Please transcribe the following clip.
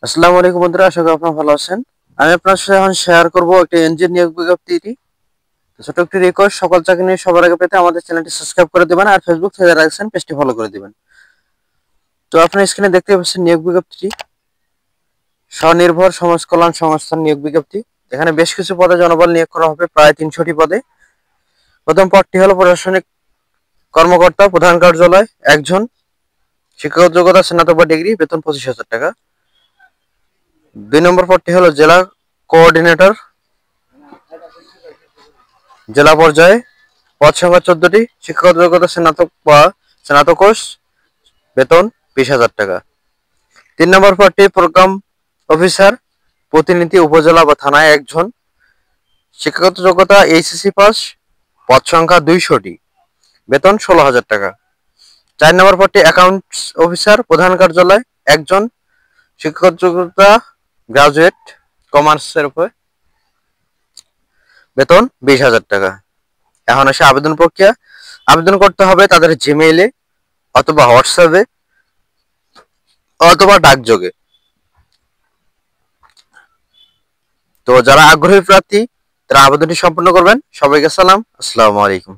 আসসালামু আলাইকুম বন্ধুরা, আশা করি আপনারা ভালো আছেন। আমি আপনার সাথে এখন শেয়ার করব একটা এনজিও নিয়োগ বিজ্ঞপ্তি। ছোট একটি রিকোয়েস্ট, সকল চাকরি নিয়ে সবার আগে পেতে আমাদের চ্যানেলটি সাবস্ক্রাইব করে দিবেন আর ফেসবুক থেকে যারা আছেন পেজটি ফলো করে দিবেন। তো আপনার স্ক্রিনে দেখতে পাচ্ছেন নিয়োগ বিজ্ঞপ্তি, স্বনির্ভর সমাজ কল্যাণ সংস্থার নিয়োগ বিজ্ঞপ্তি। এখানে বেশ কিছু পদে জনবল নিয়োগ করা হবে, প্রায় 300টি পদে। প্রথম পদটি হলো প্রশাসনিক কর্মকর্তা, প্রধান কার্যালয়, একজন, শিক্ষাগত যোগ্যতা স্নাতক বা ডিগ্রি, বেতন 25,000 টাকা। 2 নম্বর পদটি হলো জেলা কোঅর্ডিনেটর, জেলা পর্যায়ে, পদ সংখ্যা 14টি, শিক্ষাগত যোগ্যতা স্নাতক বা স্নাতকোর্স, বেতন 20,000 টাকা। 3 নম্বর পদটি প্রোগ্রাম অফিসার, প্রতিনিধি উপজেলা বা থানায় একজন, শিক্ষাগত যোগ্যতা এইচএসসি পাস, পদ সংখ্যা 200টি, বেতন 16,000 টাকা। 4 নম্বর পদটি অ্যাকাউন্টস অফিসার, প্রধান কার্যালয় একজন, শিক্ষাগত যোগ্যতা গ্রাজুয়েট কমার্সের উপর, বেতন 20,000 টাকা। এখন আসে আবেদন প্রক্রিয়া। আবেদন করতে হবে তাদের জিমেইলে অথবা হোয়াটসঅ্যাপে অথবা ডাকযোগে। তো যারা আগ্রহী প্রার্থী তারা আবেদনটি সম্পন্ন করবেন। সবাইকে সালাম, আসসালামু আলাইকুম।